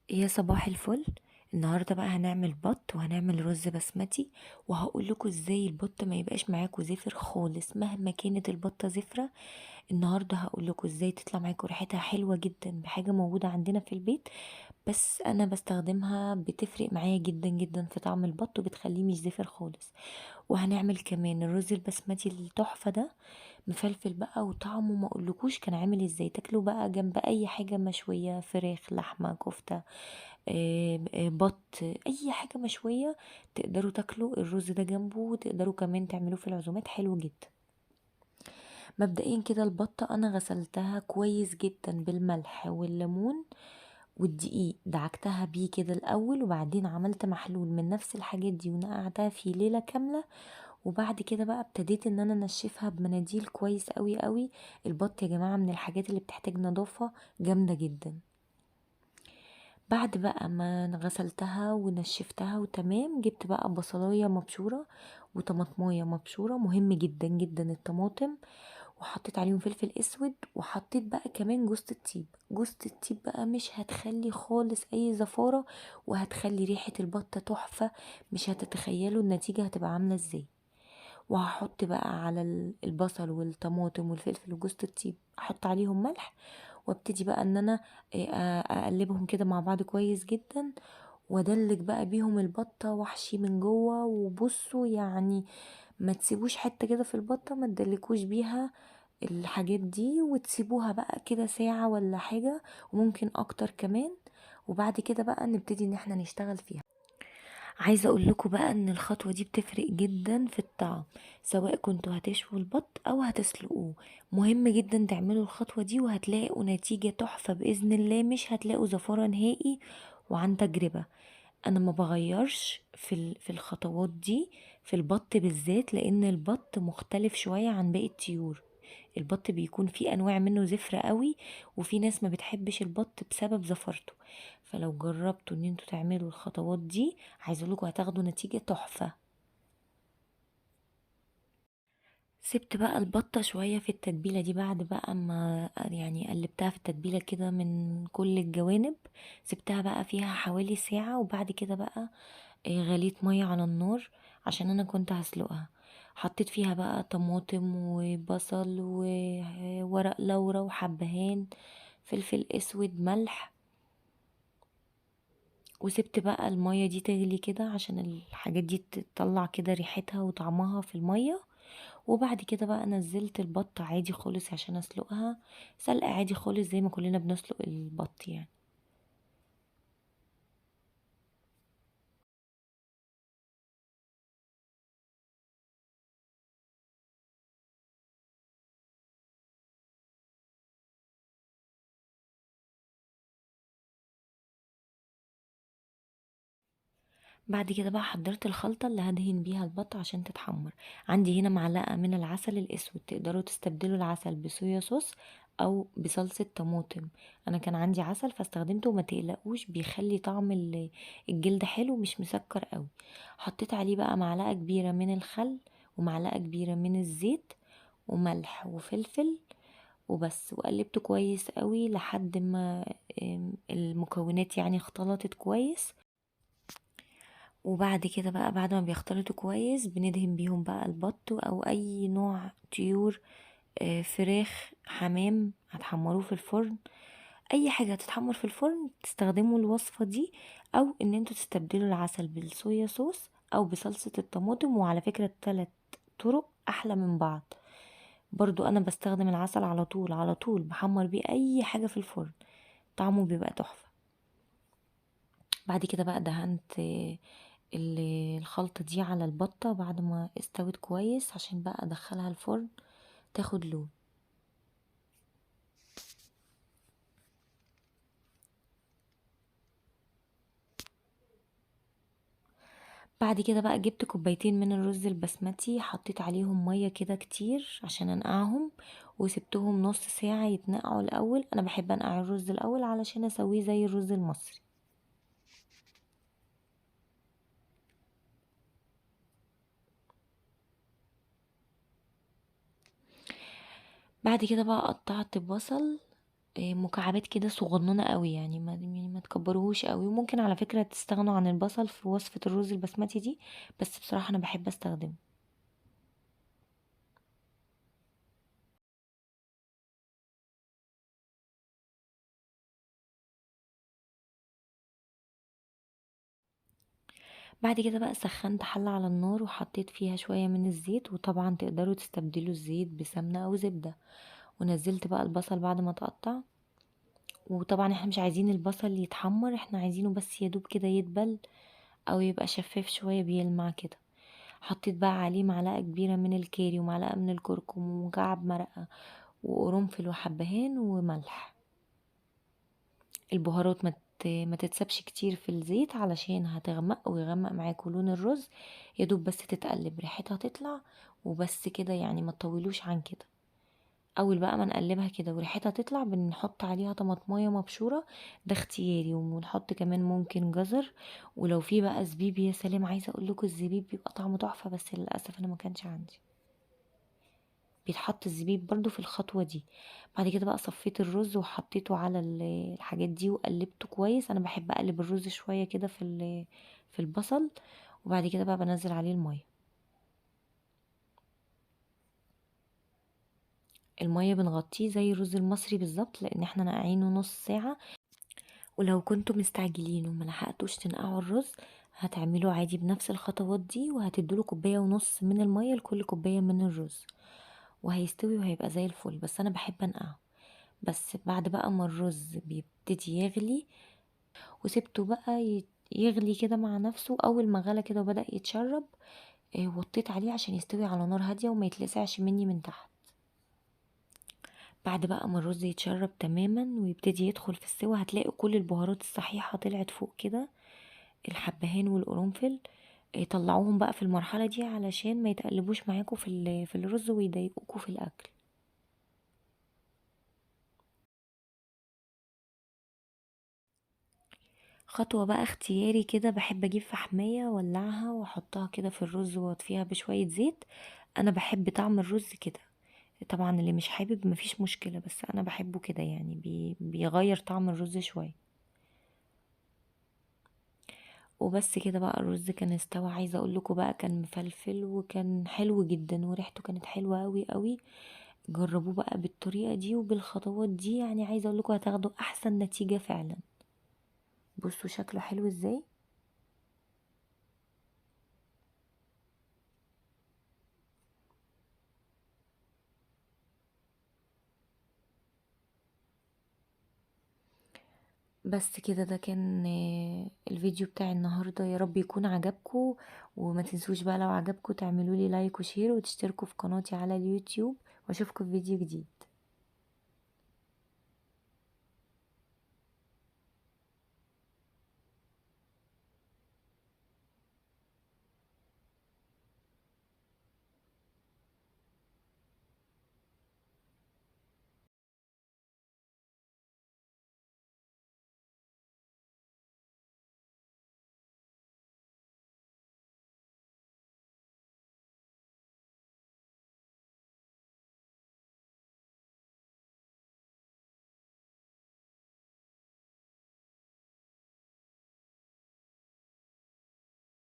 يا صباح الفل. النهارده بقى هنعمل بط وهنعمل رز بسمتي، وهقول لكم ازاي البط ما يبقاش معاكم زفر خالص مهما كانت البطه زفره. النهارده هقول لكم ازاي تطلع معاكم ريحتها حلوه جدا بحاجه موجوده عندنا في البيت، بس انا بستخدمها بتفرق معايا جدا جدا في طعم البط وبتخليه مش زفر خالص. وهنعمل كمان الرز البسمتي التحفه ده، مفلفل بقى وطعمه ما اقولكوش كان عامل ازاي. تاكلوا بقى جنب اي حاجه مشويه، فراخ، لحمه، كفته، بط، اي حاجه مشويه تقدروا تاكلوا الرز ده جنبه، وتقدروا كمان تعملوه في العزومات حلو جدا. مبدئيا كده البطه انا غسلتها كويس جدا بالملح والليمون والدقيق، دعكتها بيه كده الاول، وبعدين عملت محلول من نفس الحاجات دي ونقعتها في ليله كامله. وبعد كده بقى ابتديت ان انا انشفها بمناديل كويس قوي قوي. البط يا جماعه من الحاجات اللي بتحتاج نظافه جامده جدا. بعد بقى ما غسلتها ونشفتها وتمام، جبت بقى بصلايه مبشوره وطماطمايه مبشوره، مهم جدا جدا الطماطم، وحطيت عليهم فلفل اسود، وحطيت بقى كمان جوزة الطيب. جوزة الطيب بقى مش هتخلي خالص اي زفاره، وهتخلي ريحه البطه تحفه. مش هتتخيلوا النتيجه هتبقى عامله ازاي. وهحط بقى على البصل والطماطم والفلفل وجوز الطيب، احط عليهم ملح، وابتدي بقى ان انا اقلبهم كده مع بعض كويس جدا، وادلك بقى بيهم البطه واحشي من جوه. وبصوا يعني ما تسيبوش حته كده في البطه، ما تدلكوش بيها الحاجات دي، وتسيبوها بقى كده ساعه ولا حاجه، وممكن اكتر كمان. وبعد كده بقى نبتدي ان احنا نشتغل فيها. عايزه اقول لكم بقى ان الخطوه دي بتفرق جدا في الطعم، سواء كنتوا هتشووا البط او هتسلقوه. مهم جدا تعملوا الخطوه دي وهتلاقوا نتيجه تحفه باذن الله، مش هتلاقوا زفاره نهائي. وعن تجربه انا ما بغيرش في الخطوات دي في البط بالذات، لان البط مختلف شويه عن باقي الطيور. البط بيكون فيه انواع منه زفرة قوي، وفي ناس ما بتحبش البط بسبب زفرته. فلو جربتوا ان انتوا تعملوا الخطوات دي، عايزه لكم هتاخدوا نتيجه تحفه. سبت بقى البطه شويه في التتبيله دي، بعد بقى ما يعني قلبتها في التتبيله كده من كل الجوانب. سبتها بقى فيها حوالي ساعه، وبعد كده بقى غليت ميه على النار عشان انا كنت هسلقها. حطيت فيها بقى طماطم وبصل وورق لورا وحبهان، فلفل اسود، ملح. وسبت بقى المية دي تغلي كده عشان الحاجات دي تطلع كده ريحتها وطعمها في المية. وبعد كده بقى نزلت البط عادي خالص عشان اسلقها سلقة عادي خالص زي ما كلنا بنسلق البط يعني. بعد كده بقى حضرت الخلطة اللي هدهن بيها البط عشان تتحمر. عندي هنا معلقة من العسل الأسود، تقدروا تستبدلوا العسل بصويا صوص أو بصلصة طماطم. أنا كان عندي عسل فاستخدمته، وما تقلقوش بيخلي طعم الجلد حلو مش مسكر قوي. حطيت عليه بقى معلقة كبيرة من الخل، ومعلقة كبيرة من الزيت، وملح وفلفل، وبس. وقلبته كويس قوي لحد ما المكونات يعني اختلطت كويس. وبعد كده بقى بعد ما بيختلطوا كويس بندهن بيهم بقى البط او اي نوع طيور، فراخ، حمام هتحمروه في الفرن. اي حاجة هتتحمر في الفرن تستخدموا الوصفة دي، او ان انتوا تستبدلوا العسل بالصويا صوص او بصلصة الطماطم. وعلى فكرة التلات طرق احلى من بعض. برضو انا بستخدم العسل على طول على طول، بحمر بيه اي حاجة في الفرن، طعمه بيبقى تحفة. بعد كده بقى دهنت الخلطة دي على البطة بعد ما استوت كويس عشان بقى ادخلها الفرن تاخد لون. بعد كده بقى جبت كوبايتين من الرز البسمتي، حطيت عليهم مية كده كتير عشان انقعهم، وسبتهم نص ساعة يتنقعوا الاول. انا بحب انقع الرز الاول علشان اسويه زي الرز المصري. بعد كده بقى قطعت بصل مكعبات كده صغننة قوي، يعني ما تكبروهوش قوي. وممكن على فكرة تستغنوا عن البصل في وصفة الرز البسمتي دي، بس بصراحة انا بحب استخدمه. بعد كده بقى سخنت حلة على النار وحطيت فيها شوية من الزيت، وطبعا تقدروا تستبدلوا الزيت بسمنة او زبدة. ونزلت بقى البصل بعد ما تقطع. وطبعا احنا مش عايزين البصل يتحمر، احنا عايزينه بس يدوب كده يدبل او يبقى شفاف شوية بيلمع كده. حطيت بقى عليه معلقة كبيرة من الكاري ومعلقة من الكركم ومكعب مرقة وقرنفل وحبهان وملح. البهارات ما تتسبش كتير في الزيت علشان هتغمق ويغمق معاكوا لون الرز. يدوب بس تتقلب ريحتها تطلع وبس كده، يعني ما تطولوش عن كده. اول بقى ما نقلبها كده وريحتها تطلع بنحط عليها طماطمايه مبشوره، ده اختياري. ونحط كمان ممكن جزر، ولو في بقى زبيب يا سلام. عايزه اقول لكم الزبيب بيبقى طعمه تحفه، بس للاسف انا ما كانش عندي. بيتحط الزبيب برضو في الخطوه دي. بعد كده بقى صفيت الرز وحطيته على الحاجات دي وقلبته كويس. انا بحب اقلب الرز شويه كده في البصل. وبعد كده بقى بنزل عليه الميه. الميه بنغطيه زي الرز المصري بالظبط، لان احنا ناقعينه نص ساعه. ولو كنتوا مستعجلين وما لحقتوش تنقعوا الرز، هتعملوا عادي بنفس الخطوات دي، وهتدوله كوبايه ونص من الميه لكل كوبايه من الرز، وهيستوي وهيبقى زي الفل. بس انا بحب انقعه. بس بعد بقى ما الرز بيبتدي يغلي وسبته بقى يغلي كده مع نفسه، اول ما غلى كده وبدأ يتشرب، وطيت عليه عشان يستوي على نار هاديه وما يتلسعش مني من تحت. بعد بقى ما الرز يتشرب تماما ويبتدي يدخل في السوا، هتلاقي كل البهارات الصحيحه طلعت فوق كده، الحبهان والقرنفل. طلعوهم بقى في المرحلة دي علشان ما يتقلبوش معاكم في الرز ويضايقوكوا في الأكل. خطوة بقى اختياري كده، بحب أجيب فحمية وولعها وأحطها كده في الرز وأطفيها بشوية زيت. أنا بحب طعم الرز كده. طبعا اللي مش حابب مفيش مشكلة، بس أنا بحبه كده، يعني بيغير طعم الرز شوية. وبس كده بقى الرز كان استوى. عايزه اقول لكم بقى كان مفلفل وكان حلو جدا وريحته كانت حلوه قوي قوي. جربوه بقى بالطريقه دي وبالخطوات دي، يعني عايزه اقول لكم هتاخدوا احسن نتيجه فعلا. بصوا شكله حلو ازاي. بس كده ده كان الفيديو بتاع النهارده. يا رب يكون عجبكم. وما تنسوش بقى لو عجبكم تعملوا لي لايك وشير وتشتركوا في قناتي على اليوتيوب. واشوفكم في فيديو جديد.